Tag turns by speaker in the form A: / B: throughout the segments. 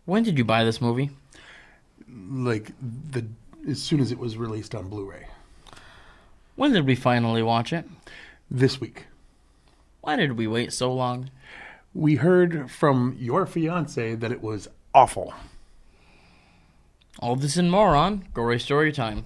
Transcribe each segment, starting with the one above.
A: When did you buy this movie?
B: Like as soon as it was released on Blu-ray.
A: When did we finally watch it?
B: This week.
A: Why did we wait so long?
B: We heard from your fiance that it was awful.
A: All this and more on Gory Story Time.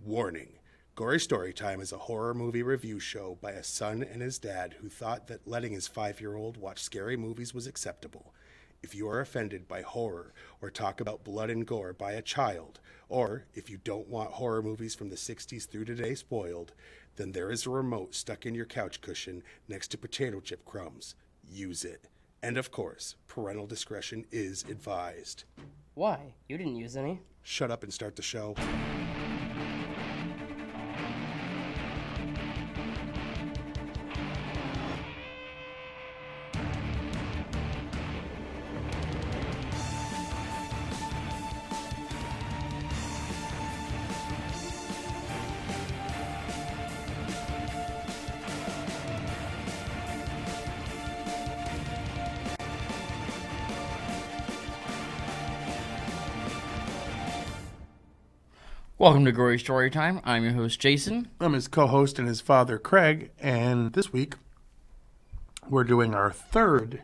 C: Warning. Gory Storytime is a horror movie review show by a son and his dad who thought that letting his 5-year-old watch scary movies was acceptable. If you are offended by horror or talk about blood and gore by a child, or if you don't want horror movies from the 60s through today spoiled, then there is a remote stuck in your couch cushion next to potato chip crumbs. Use it. And of course, parental discretion is advised.
D: Why? You didn't use any.
C: Shut up and start the show.
A: Welcome to Gory Story Time. I'm your host, Jason.
B: I'm his co-host and his father, Craig, and this week we're doing our third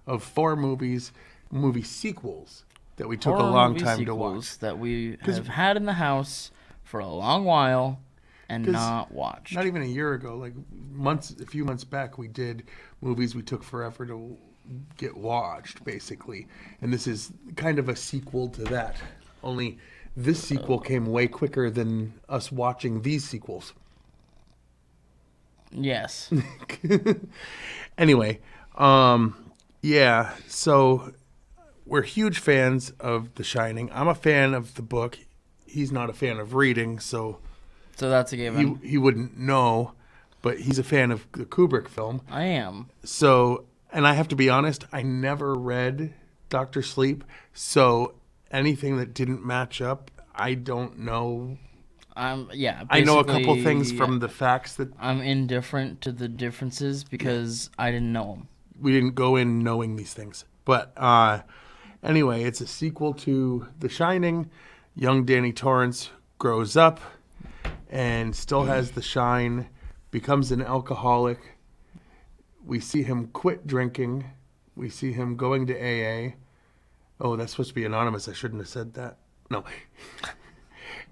B: of 4 movie sequels that we took a long time to watch.
A: That we have had in the house for a long while and not watched.
B: Not even a year ago, like a few months back, we did movies we took forever to get watched, basically. And this is kind of a sequel to that. Only this sequel came way quicker than us watching these sequels.
A: Yes.
B: Anyway, yeah, so we're huge fans of The Shining. I'm a fan of the book. He's not a fan of reading, so
A: that's a given.
B: He wouldn't know, but he's a fan of the Kubrick film.
A: I am.
B: So, and I have to be honest, I never read Dr. Sleep, so anything that didn't match up, I don't know.
A: Yeah.
B: I know a couple things from the facts that
A: I'm indifferent to the differences because I didn't know them.
B: We didn't go in knowing these things. But anyway, it's a sequel to The Shining. Young Danny Torrance grows up and still has the shine, becomes an alcoholic. We see him quit drinking. We see him going to AA. Oh, that's supposed to be anonymous. I shouldn't have said that. No.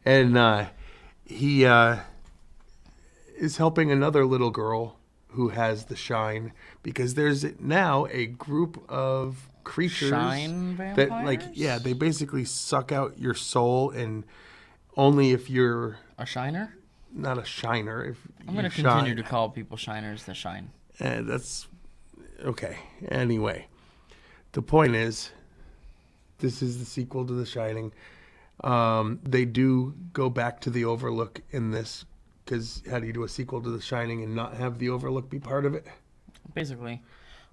B: And he is helping another little girl who has the shine because there's now a group of creatures
A: Shine vampires?
B: that, they basically suck out your soul, and only if you're
A: A shiner?
B: not a shiner. If
A: I'm going to continue to call people shiners the shine.
B: That's okay. Anyway, the point is, this is the sequel to The Shining. They do go back to the Overlook in this, because how do you do a sequel to The Shining and not have the Overlook be part of it?
A: Basically.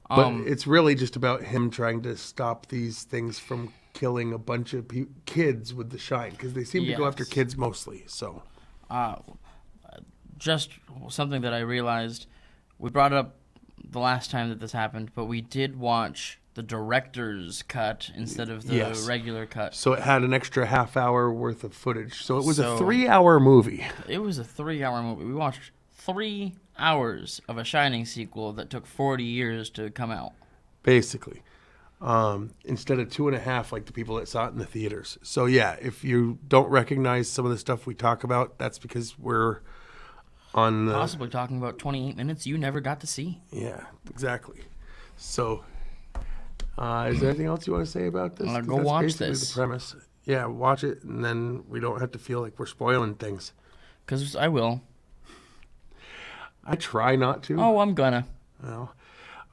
B: But it's really just about him trying to stop these things from killing a bunch of kids with the shine, because they seem to go after kids mostly. So,
A: just something that I realized, we brought it up the last time that this happened, but we did watch the director's cut instead of the regular cut.
B: So it had an extra half hour worth of footage. So it was a 3-hour movie.
A: It was a 3-hour movie. We watched 3 hours of a Shining sequel that took 40 years to come out.
B: Basically. Instead of 2.5 like the people that saw it in the theaters. So yeah, if you don't recognize some of the stuff we talk about, that's because we're on
A: possibly talking about 28 minutes you never got to see.
B: Yeah, exactly. So is there anything else you want to say about this?
A: Go watch
B: this. The premise. Yeah, watch it, and then we don't have to feel like we're spoiling things.
A: Because I will.
B: I try not to.
A: Oh, I'm gonna.
B: Well,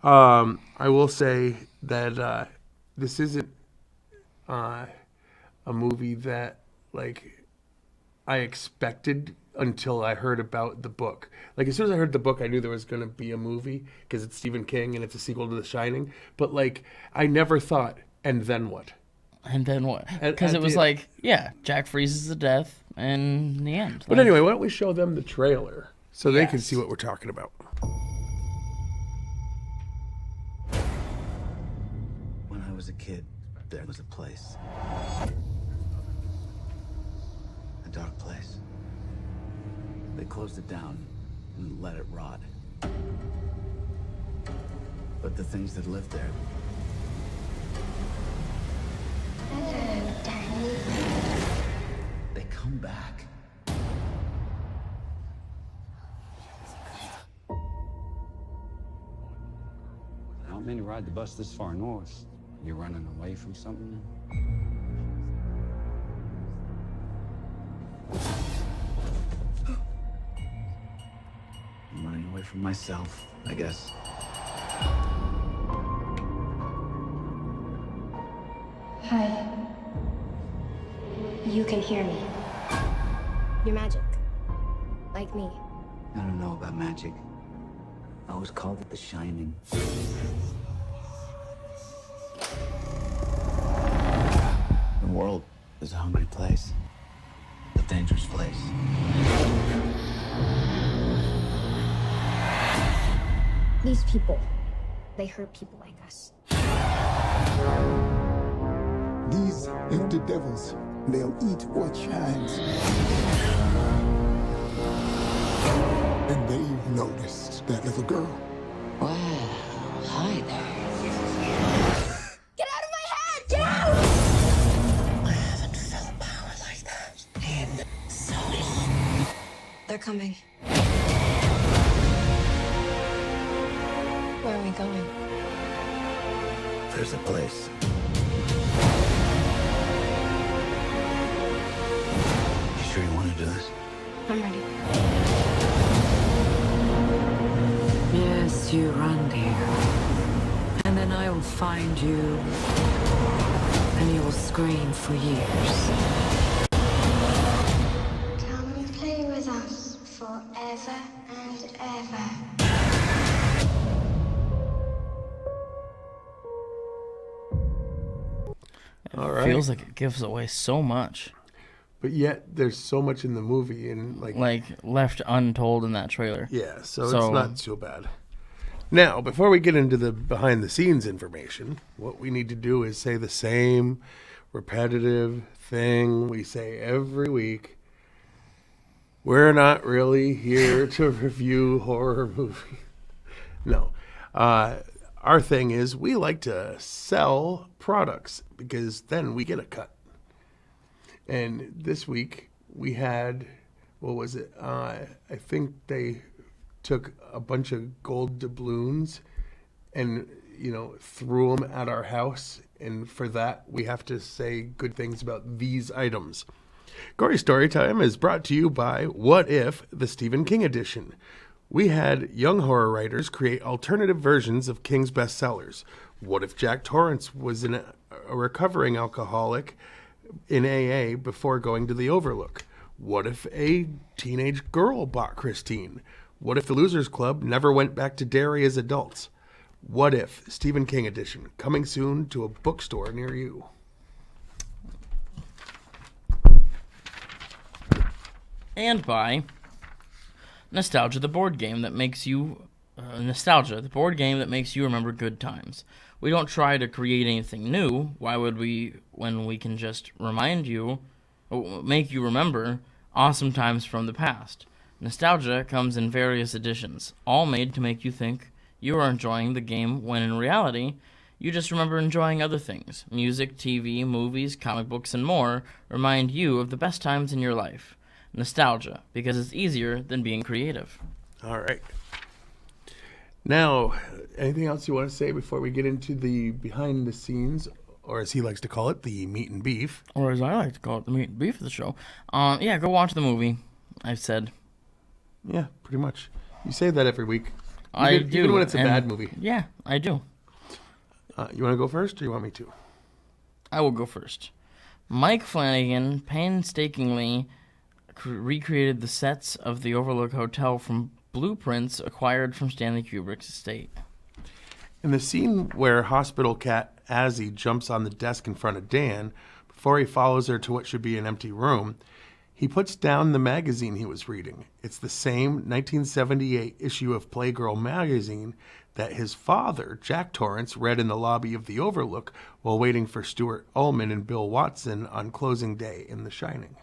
B: I will say that this isn't a movie that I expected until I heard about the book. Like, as soon as I heard the book, I knew there was going to be a movie because it's Stephen King and it's a sequel to The Shining. But, I never thought, and then what?
A: And then what? Because it was Jack freezes to death and the end.
B: But anyway, why don't we show them the trailer so they can see what we're talking about.
E: When I was a kid, there was a place. A dark place. They closed it down and let it rot. But the things that lived there...
F: Hello, Danny.
E: They come back.
G: Not many ride the bus this far north. You're running away from something?
E: I'm running away from myself, I guess.
F: Hi. You can hear me. You're magic. Like me.
E: I don't know about magic. I always called it the Shining. The world is a hungry place. A dangerous place.
F: These people, they hurt people like us.
H: These empty devils, they'll eat what shines. And they've noticed that little girl.
E: Well, hi there.
F: Get out of my head! Get out!
E: I haven't felt power like that in so long.
F: They're coming. Where are we going?
E: There's a place. You sure you want to do this?
F: I'm ready.
I: Yes, you run, dear. And then I will find you, and you will scream for years.
F: Come and play with us forever and ever.
B: All right.
A: Feels like it gives away so much.
B: But yet, there's so much in the movie, and
A: Like left untold in that trailer.
B: yeah, so it's not so bad. Now, before we get into the behind-the-scenes information, what we need to do is say the same repetitive thing we say every week. We're not really here to review horror movies. No. Our thing is we like to sell products because then we get a cut. And this week we had, what was it? I think they took a bunch of gold doubloons and, threw them at our house. And for that, we have to say good things about these items. Gory Storytime is brought to you by What If, the Stephen King edition. We had young horror writers create alternative versions of King's bestsellers. What if Jack Torrance was a recovering alcoholic in AA before going to the Overlook? What if a teenage girl bought Christine? What if the Losers Club never went back to dairy as adults? What if Stephen King edition, coming soon to a bookstore near you.
A: And by Nostalgia, the board game that makes you the board game that makes you remember good times. We don't try to create anything new. Why would we, when we can just make you remember awesome times from the past? Nostalgia comes in various editions, all made to make you think you are enjoying the game when in reality, you just remember enjoying other things. Music, TV, movies, comic books, and more remind you of the best times in your life. Nostalgia, because it's easier than being creative.
B: All right. Now, anything else you want to say before we get into the behind the scenes, or as he likes to call it, the meat and beef?
A: Or as I like to call it, the meat and beef of the show. Yeah, go watch the movie, I've said.
B: Yeah, pretty much. You say that every week.
A: I do.
B: Even when it's a bad movie.
A: Yeah, I do.
B: You want to go first, or you want me to?
A: I will go first. Mike Flanagan painstakingly recreated the sets of the Overlook Hotel from blueprints acquired from Stanley Kubrick's estate.
B: In the scene where hospital cat Azzy jumps on the desk in front of Dan, before he follows her to what should be an empty room, he puts down the magazine he was reading. It's the same 1978 issue of Playgirl magazine that his father, Jack Torrance, read in the lobby of the Overlook while waiting for Stuart Ullman and Bill Watson on closing day in The Shining.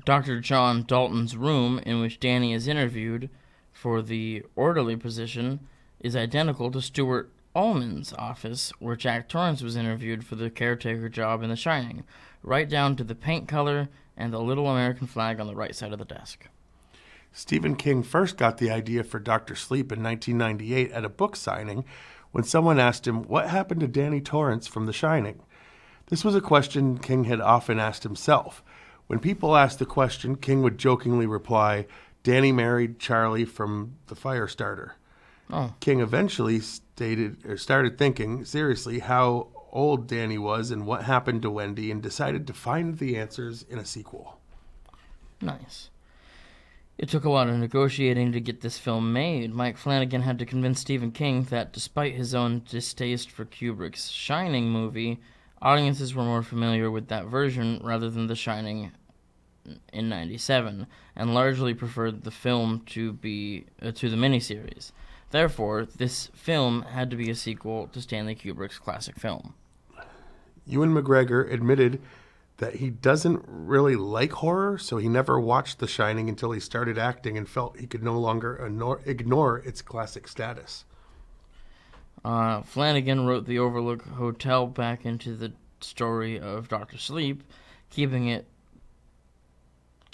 A: Dr. John Dalton's room, in which Danny is interviewed for the orderly position, is identical to Stuart Ullman's office, where Jack Torrance was interviewed for the caretaker job in The Shining, right down to the paint color and the little American flag on the right side of the desk.
B: Stephen King first got the idea for Dr. Sleep in 1998 at a book signing when someone asked him what happened to Danny Torrance from The Shining. This was a question King had often asked himself. When people asked the question, King would jokingly reply, "Danny married Charlie from the Firestarter."
A: Oh.
B: King eventually started thinking seriously how old Danny was and what happened to Wendy, and decided to find the answers in a sequel.
A: Nice. It took a lot of negotiating to get this film made. Mike Flanagan had to convince Stephen King that despite his own distaste for Kubrick's Shining movie, audiences were more familiar with that version rather than The Shining in 97, and largely preferred the film to the miniseries. Therefore, this film had to be a sequel to Stanley Kubrick's classic film.
B: Ewan McGregor admitted that he doesn't really like horror, so he never watched The Shining until he started acting and felt he could no longer ignore its classic status.
A: Flanagan wrote the Overlook Hotel back into the story of Dr. Sleep, keeping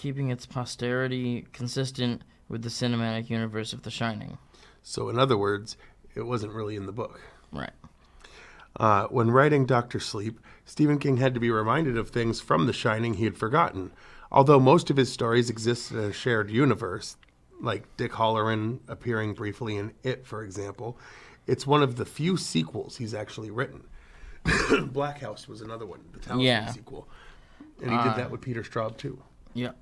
A: its posterity consistent with the cinematic universe of The Shining.
B: So, in other words, it wasn't really in the book.
A: Right.
B: When writing Dr. Sleep, Stephen King had to be reminded of things from The Shining he had forgotten. Although most of his stories exist in a shared universe, like Dick Hallorann appearing briefly in It, for example, it's one of the few sequels he's actually written. Black House was another one, the Talisman sequel. And he did that with Peter Straub, too.
A: Yeah.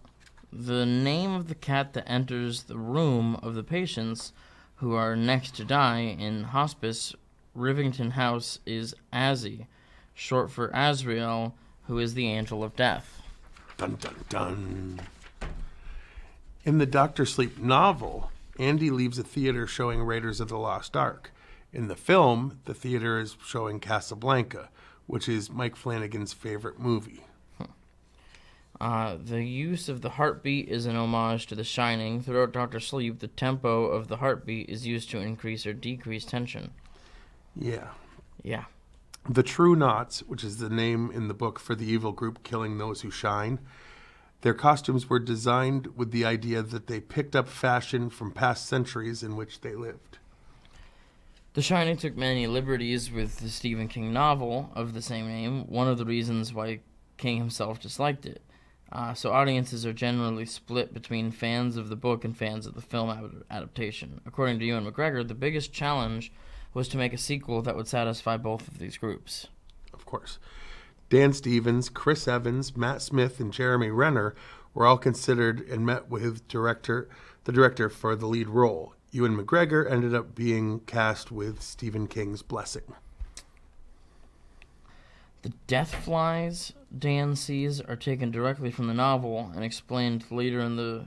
A: The name of the cat that enters the room of the patients who are next to die in hospice Rivington House is Azzy, short for Azrael, who is the angel of death.
B: Dun, dun, dun. In the Dr. Sleep novel, Andy leaves a theater showing Raiders of the Lost Ark. In the film, the theater is showing Casablanca, which is Mike Flanagan's favorite movie.
A: The use of the heartbeat is an homage to The Shining. Throughout Dr. Sleep, the tempo of the heartbeat is used to increase or decrease tension.
B: Yeah.
A: Yeah.
B: The True Knots, which is the name in the book for the evil group killing those who shine, their costumes were designed with the idea that they picked up fashion from past centuries in which they lived.
A: The Shining took many liberties with the Stephen King novel of the same name, one of the reasons why King himself disliked it. So audiences are generally split between fans of the book and fans of the film adaptation. According to Ewan McGregor, the biggest challenge was to make a sequel that would satisfy both of these groups.
B: Of course. Dan Stevens, Chris Evans, Matt Smith, and Jeremy Renner were all considered and met with the director for the lead role. Ewan McGregor ended up being cast with Stephen King's blessing.
A: The death flies Dan sees are taken directly from the novel and explained later in the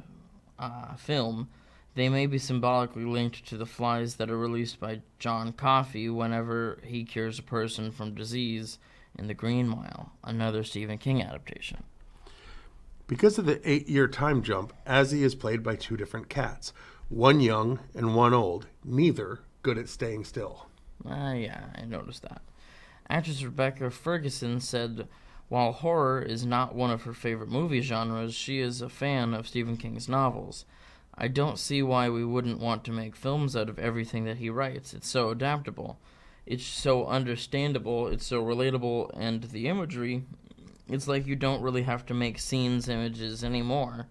A: film. They may be symbolically linked to the flies that are released by John Coffey whenever he cures a person from disease in The Green Mile, another Stephen King adaptation.
B: Because of the 8-year time jump, Azzy is played by two different cats, one young and one old, neither good at staying still.
A: Yeah, I noticed that. Actress Rebecca Ferguson said, while horror is not one of her favorite movie genres, she is a fan of Stephen King's novels. I don't see why we wouldn't want to make films out of everything that he writes. It's so adaptable. It's so understandable. It's so relatable. And the imagery, it's like you don't really have to make scenes images anymore.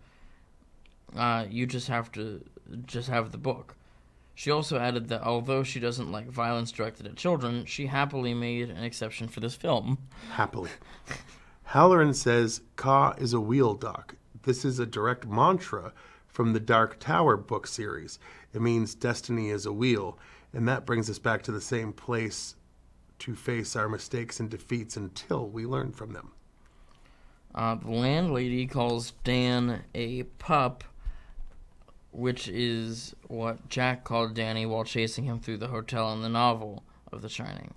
A: You just have to have the book. She also added that although she doesn't like violence directed at children, she happily made an exception for this film.
B: Happily. Halloran says, Ka is a wheel duck. This is a direct mantra from the Dark Tower book series. It means destiny is a wheel, and that brings us back to the same place to face our mistakes and defeats until we learn from them.
A: The landlady calls Dan a pup which is what Jack called Danny while chasing him through the hotel in the novel of The Shining.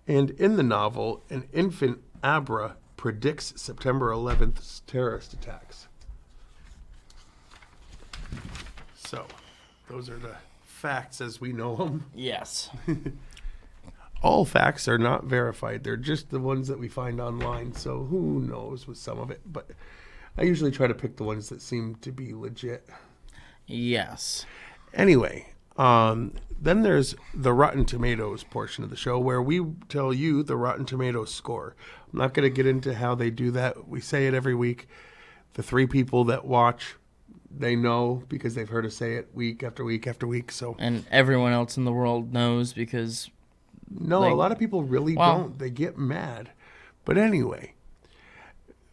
B: And in the novel, an infant Abra predicts September 11th's terrorist attacks. So, those are the facts as we know them.
A: Yes.
B: All facts are not verified. They're just the ones that we find online, so who knows with some of it. But I usually try to pick the ones that seem to be legit.
A: Yes.
B: Anyway, then there's the Rotten Tomatoes portion of the show where we tell you the Rotten Tomatoes score. I'm not going to get into how they do that. We say it every week. The 3 people that watch, they know because they've heard us say it week after week after week. So,
A: And everyone else in the world knows because...
B: No, a lot of people really don't. They get mad. But anyway,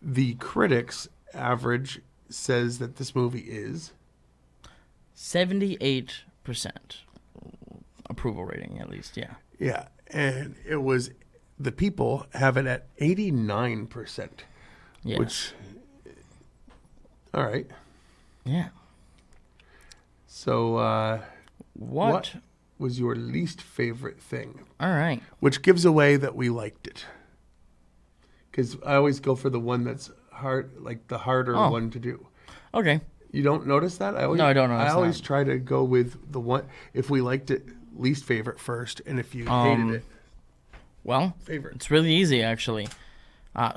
B: the critics average says that this movie is
A: 78% approval rating, at least, yeah.
B: Yeah, and it was, the people have it at 89%.
A: Yes.
B: Which, all right.
A: Yeah.
B: So, what was your least favorite thing?
A: All right.
B: Which gives away that we liked it. Because I always go for the one that's hard, like the harder one to do.
A: Okay.
B: You don't notice that?
A: No, I don't notice
B: I always
A: that.
B: try to go with the one, if we liked it, least favorite first, and if you hated it,
A: well,
B: favorite.
A: It's really easy, actually.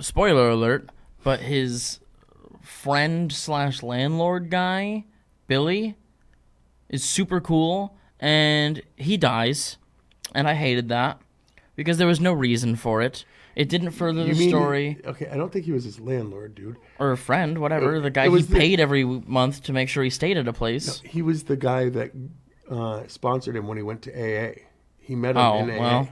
A: Spoiler alert, but his friend/landlord guy, Billy, is super cool, and he dies, and I hated that because there was no reason for it. It didn't further the story.
B: Okay, I don't think he was his landlord, dude.
A: Or a friend, whatever. The guy he paid every month to make sure he stayed at a place.
B: No, he was the guy that sponsored him when he went to AA. He met him in AA.
A: Well,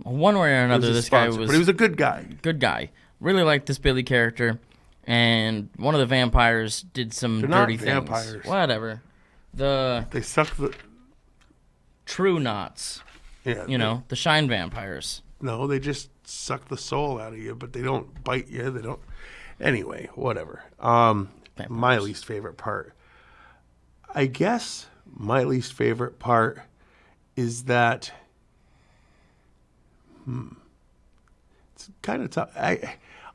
A: one way or another, this guy was...
B: But he was a good guy.
A: Good guy. Really liked this Billy character. And one of the vampires did some dirty things.
B: Vampires.
A: Whatever.
B: They suck the...
A: True knots.
B: Yeah.
A: The shine vampires.
B: No, they just suck the soul out of you, but they don't bite you. They don't... Anyway, whatever. My least favorite part. I guess my least favorite part is that... It's kind of tough.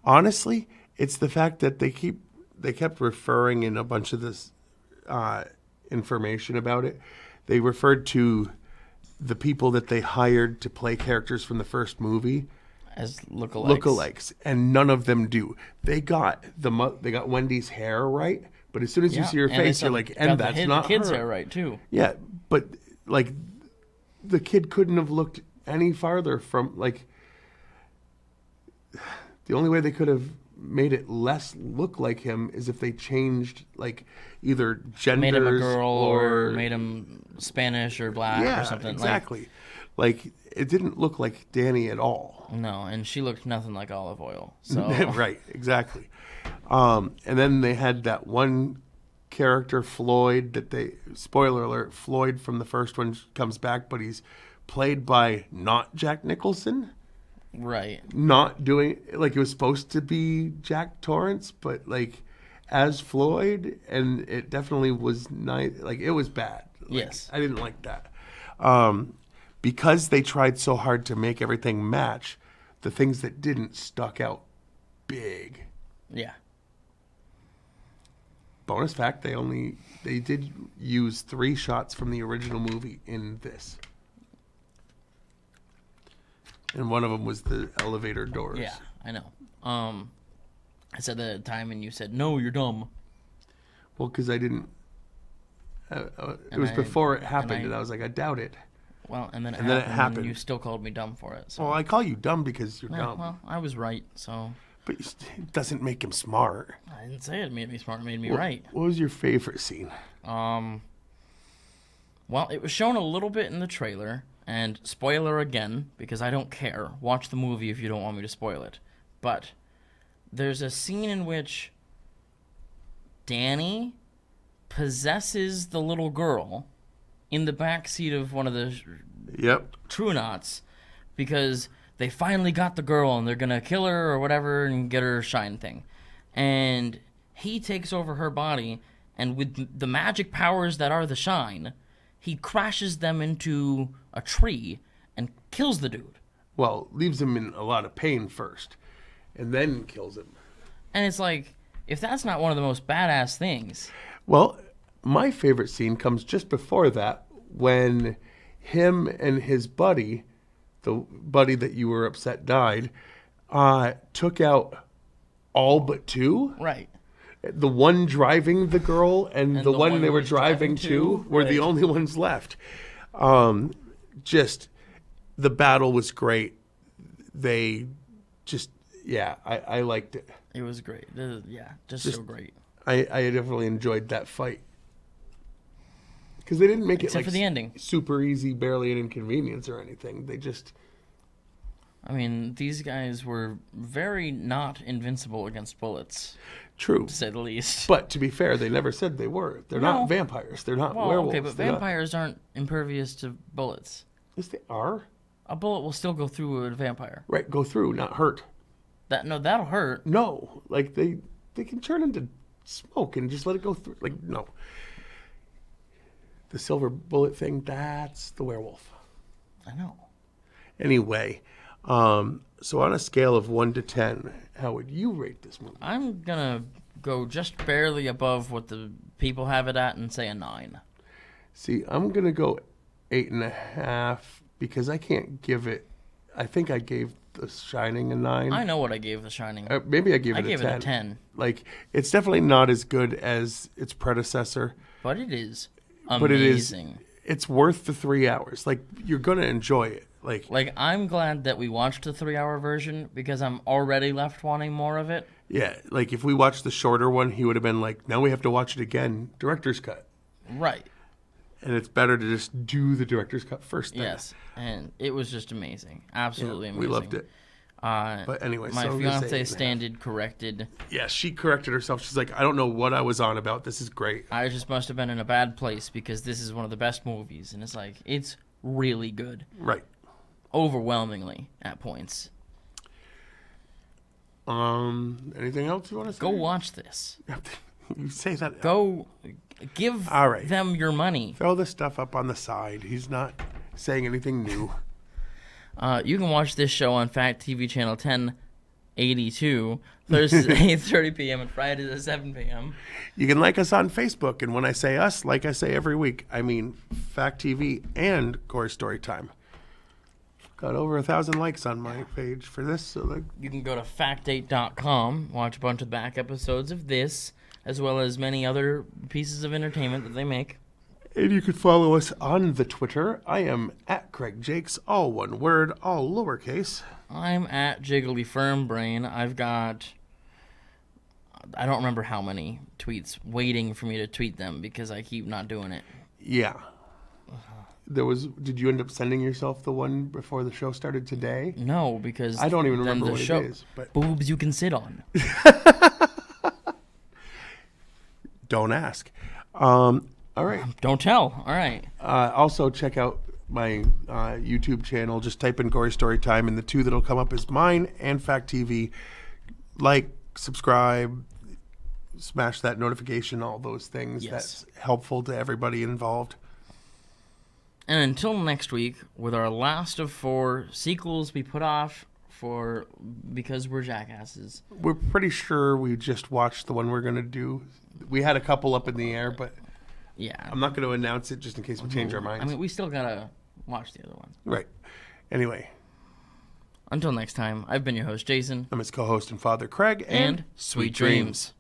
B: Honestly, it's the fact that they kept referring in a bunch of this information about it. They referred to the people that they hired to play characters from the first movie
A: as lookalikes,
B: and none of them do. They got Wendy's hair right, but as soon as you see her face, you're like, and that's not her.
A: The kid's hair right too.
B: Yeah, but like the kid couldn't have looked any farther from, like, the only way they could have made it less look like him is if they changed, like, either genders,
A: made him a girl or made him Spanish or black or something.
B: Exactly. Like, it didn't look like Danny at all.
A: No, and she looked nothing like olive oil. So
B: right, exactly. And then they had that one character, Floyd, that they, spoiler alert, Floyd from the first one comes back, but he's played by not Jack Nicholson.
A: Right.
B: Not doing, like, it was supposed to be Jack Torrance, but, like, as Floyd, and it definitely was nice. Like, it was bad. Like,
A: yes.
B: I didn't like that. Because they tried so hard to make everything match, the things that didn't stuck out big.
A: Yeah.
B: Bonus fact, they did use 3 shots from the original movie in this. And one of them was the elevator doors.
A: Yeah, I know. I said that at the time, and you said, no, you're dumb.
B: Well, because I didn't... it was before it happened, and I was like, I doubt it.
A: Well, and then it happened, and you still called me dumb for it. So.
B: Well, I call you dumb because you're dumb.
A: Well, I was right, so...
B: But it doesn't make him smart.
A: I didn't say it made me smart. It made me right.
B: What was your favorite scene?
A: Well, it was shown a little bit in the trailer, and spoiler again, because I don't care. Watch the movie if you don't want me to spoil it. But there's a scene in which Danny possesses the little girl in the back seat of one of the True Knots because they finally got the girl and they're going to kill her or whatever and get her shine thing. And he takes over her body and with the magic powers that are the shine, he crashes them into a tree and kills the dude.
B: Well, leaves him in a lot of pain first, and then kills him.
A: And it's like, if that's not one of the most badass things.
B: Well, my favorite scene comes just before that, when him and his buddy, the buddy that you were upset died, took out all but two.
A: Right.
B: The one driving the girl and the one they were driving to were the only ones left. Just, the battle was great. They just, I liked it.
A: It was great. Just so great.
B: I definitely enjoyed that fight. Because they didn't make
A: Except
B: it
A: for the ending.
B: Super easy, barely an inconvenience or anything. They just...
A: I mean, these guys were very not invincible against bullets.
B: True.
A: To say the least.
B: But to be fair, they never said they were. They're not vampires. They're not werewolves.
A: Okay, but vampires aren't impervious to bullets.
B: Yes, they are.
A: A bullet will still go through a vampire.
B: Right, go through, not hurt.
A: That'll hurt.
B: No, like they can turn into smoke and just let it go through. Like, no. The silver bullet thing, that's the werewolf.
A: I know.
B: Anyway, so on a scale of 1 to 10, how would you rate this movie?
A: I'm gonna go just barely above what the people have it at and say a 9.
B: See, I'm gonna go 8.5 because I can't give it. I think I gave The Shining a 9.
A: I know what I gave The Shining.
B: Maybe I gave it
A: it a 10.
B: Like, it's definitely not as good as its predecessor.
A: But it is amazing.
B: But it is. It's worth the 3 hours. Like, you're gonna enjoy it. Like
A: I'm glad that we watched the 3-hour version because I'm already left wanting more of it.
B: Yeah, like if we watched the shorter one, he would have been like, now we have to watch it again, director's cut.
A: Right.
B: And it's better to just do the director's cut first then.
A: Yes, and it was just amazing. Absolutely amazing.
B: We loved it.
A: But
B: anyway,
A: my
B: so
A: fiance standard corrected.
B: Yeah, she corrected herself. She's like, I don't know what I was on about. This is great.
A: I just must have been in a bad place because this is one of the best movies. And it's like, it's really good.
B: Right.
A: Overwhelmingly at points.
B: Anything else you want to say?
A: Go watch this.
B: You say that.
A: Go give them your money.
B: Throw the stuff up on the side. He's not saying anything new.
A: You can watch this show on Fact TV channel 1082, Thursdays at 8:30 p.m. and Fridays at 7 p.m.
B: You can like us on Facebook, and when I say us, like I say every week, I mean Fact TV and Gory Story Time. Got over 1,000 likes on my page for this. So
A: you can go to fact8.com, watch a bunch of back episodes of this, as well as many other pieces of entertainment that they make.
B: And you can follow us on the Twitter. I am at Craig Jakes, all one word, all lowercase.
A: I'm at Jiggly Firmbrain. I've got, I don't remember how many tweets waiting for me to tweet them because I keep not doing it.
B: Yeah. Did you end up sending yourself the one before the show started today?
A: No, because
B: I don't even remember what it is. But
A: boobs you can sit on.
B: Don't ask. All right.
A: Don't tell. All right.
B: Also, check out my YouTube channel. Just type in Gory Story Time, and the two that'll come up is mine and Fact TV. Like, subscribe, smash that notification, all those things.
A: Yes.
B: That's helpful to everybody involved.
A: And until next week, with our last of 4 sequels we put off because we're jackasses.
B: We're pretty sure we just watched the one we're going to do. We had a couple up in the air, but
A: yeah,
B: I'm not going to announce it just in case we change our minds.
A: I mean, we still got to watch the other ones.
B: Right. Anyway.
A: Until next time, I've been your host, Jason.
B: I'm his co-host and father, Craig.
A: And sweet dreams.